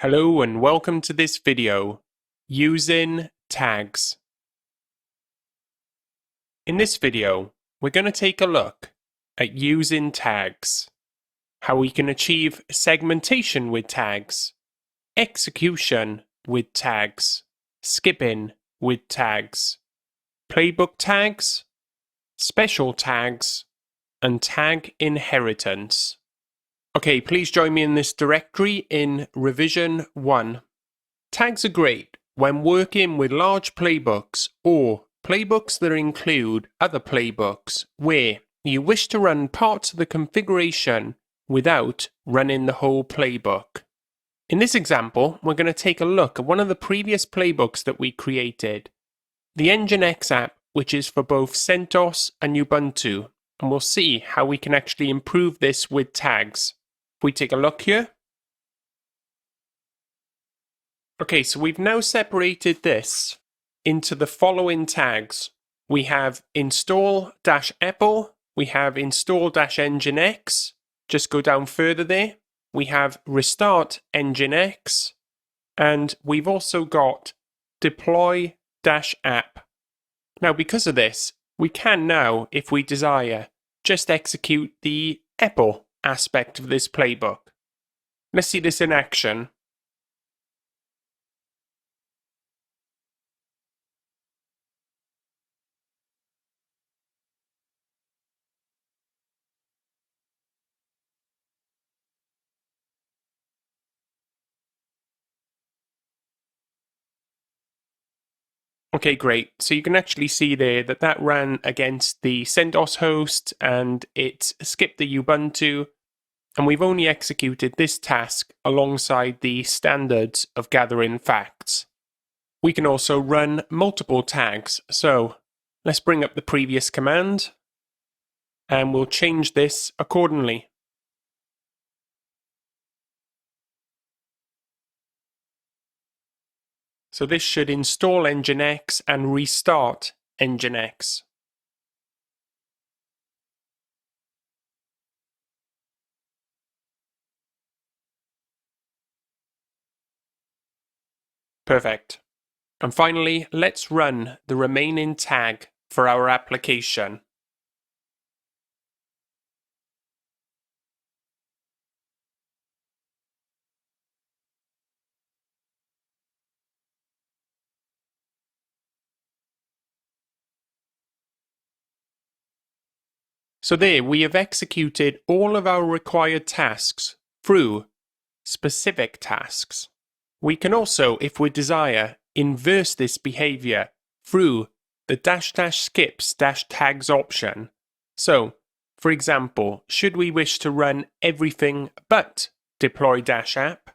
Hello and welcome to this video, using tags. In this video, we're going to take a look at using tags, how we can achieve segmentation with tags, execution with tags, skipping with tags, playbook tags, special tags, and tag inheritance. Okay, please join me in this directory in revision 1. Tags are great when working with large playbooks or playbooks that include other playbooks where you wish to run parts of the configuration without running the whole playbook. In this example, we're going to take a look at one of the previous playbooks that we created, the Nginx app, which is for both CentOS and Ubuntu, and we'll see how we can actually improve this with tags. If we take a look here. Okay, so we've now separated this into the following tags. We have install-apple, we have install-nginx, just go down further there. We have restart nginx, and we've also got deploy-app. Now, because of this, we can now, if we desire, just execute the apple aspect of this playbook. Let's see this in action. Okay, great. So you can actually see there that that ran against the CentOS host and it skipped the Ubuntu, and we've only executed this task alongside the standards of gathering facts. We can also run multiple tags. So let's bring up the previous command and we'll change this accordingly. So this should install Nginx and restart Nginx. Perfect. And finally, let's run the remaining tag for our application. So there, we have executed all of our required tasks through specific tasks. We can also, if we desire, inverse this behavior through the --skips -tags option. So, for example, should we wish to run everything but deploy-app,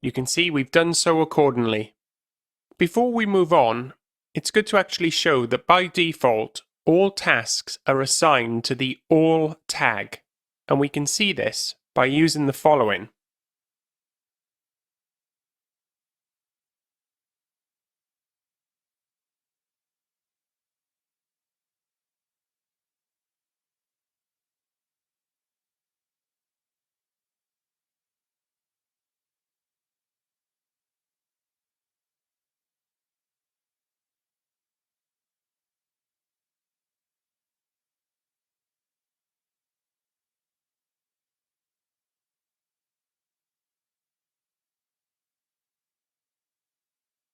you can see we've done so accordingly. Before we move on, it's good to actually show that by default, all tasks are assigned to the all tag, and we can see this by using the following.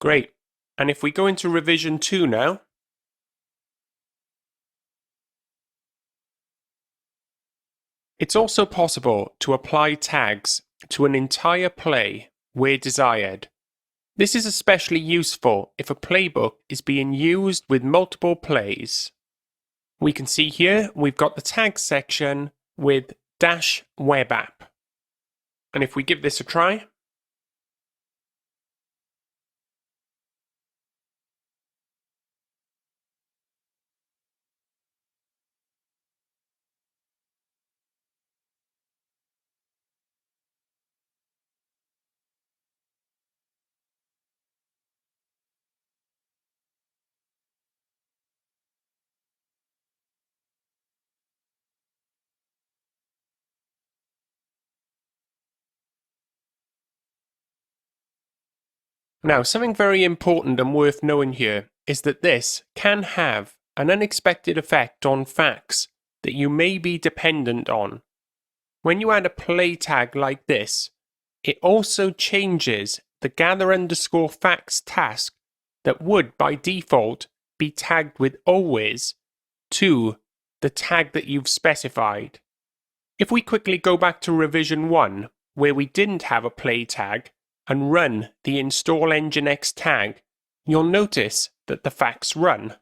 Great. And if we go into revision 2 now, it's also possible to apply tags to an entire play where desired. This is especially useful if a playbook is being used with multiple plays. We can see here we've got the tags section with -webapp. And if we give this a try, Now, something very important and worth knowing here is that this can have an unexpected effect on facts that you may be dependent on. When you add a play tag like this, it also changes the gather_facts task that would by default be tagged with always to the tag that you've specified. If we quickly go back to revision 1, where we didn't have a play tag, and run the install nginx tag, you'll notice that the facts run.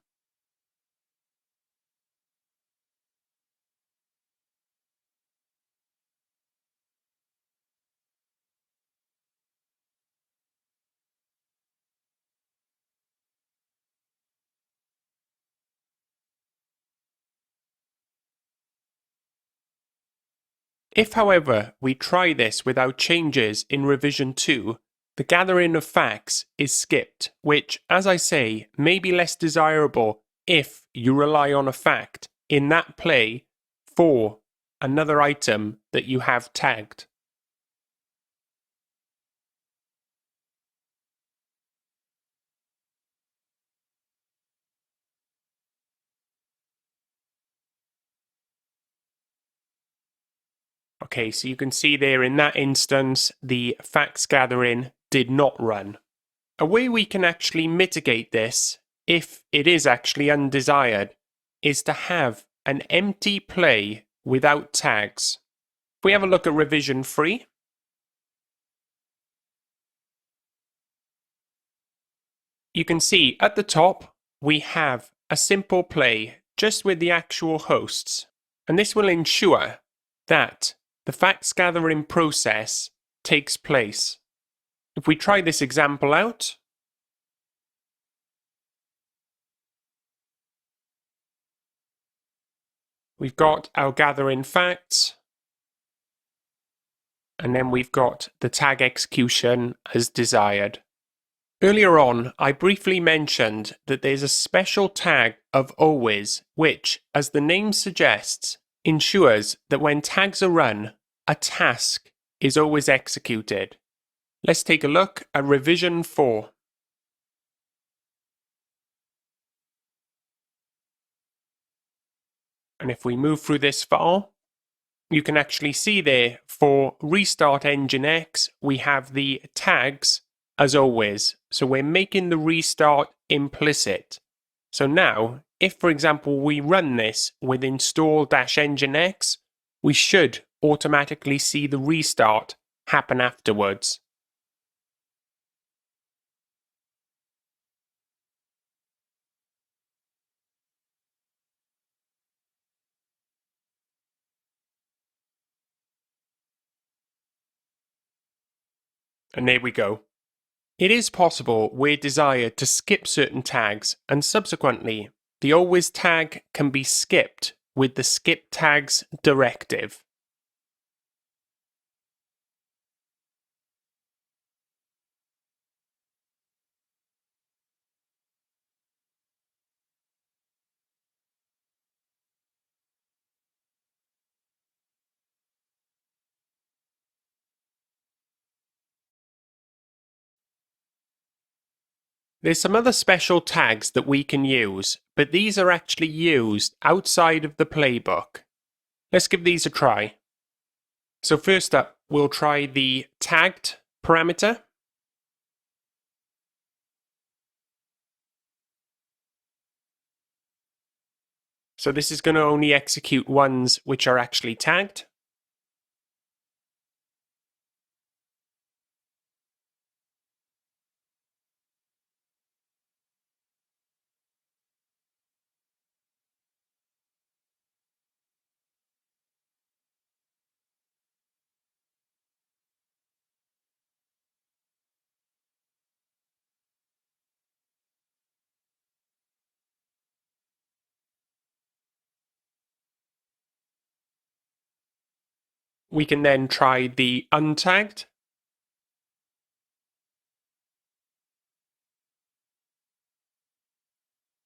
If, however, we try this without changes in revision 2, the gathering of facts is skipped, which, as I say, may be less desirable if you rely on a fact in that play for another item that you have tagged. Okay, so you can see there in that instance, the facts gathering did not run. A way we can actually mitigate this, if it is actually undesired, is to have an empty play without tags. If we have a look at revision 3, you can see at the top we have a simple play just with the actual hosts, and this will ensure that the facts gathering process takes place. If we try this example out, we've got our gathering facts, and then we've got the tag execution as desired. Earlier on, I briefly mentioned that there's a special tag of always, which, as the name suggests, ensures that when tags are run, a task is always executed. Let's take a look at revision 4. And if we move through this file, you can actually see there for restart nginx, we have the tags as always. So we're making the restart implicit. So now, if for example we run this with install-nginx, we should automatically see the restart happen afterwards. And there we go. It is possible we're desired to skip certain tags, and subsequently, the always tag can be skipped with the skip tags directive. There's some other special tags that we can use, but these are actually used outside of the playbook. Let's give these a try. So first up, we'll try the tagged parameter. So this is going to only execute ones which are actually tagged. We can then try the untagged.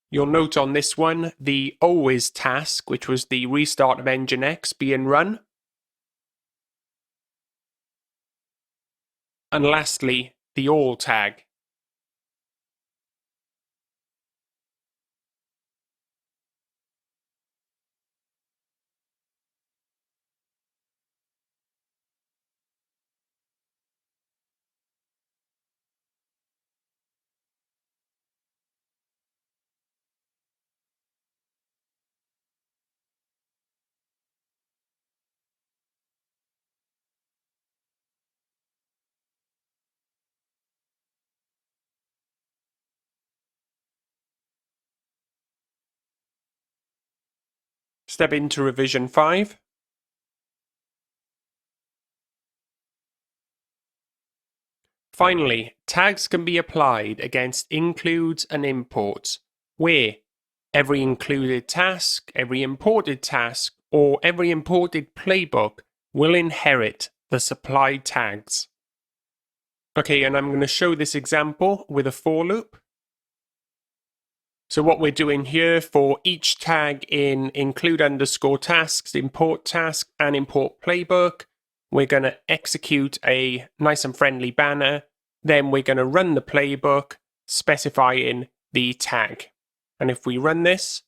You'll note on this one the always task, which was the restart of nginx, being run. And lastly, the all tag. Step into revision 5. Finally, tags can be applied against includes and imports, where every included task, every imported task, or every imported playbook will inherit the supplied tags. Okay, and I'm going to show this example with a for loop. So what we're doing here for each tag in include underscore tasks, import task, and import playbook, we're going to execute a nice and friendly banner. Then we're going to run the playbook specifying the tag. And if we run this,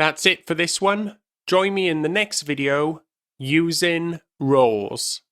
that's it for this one. Join me in the next video using roles.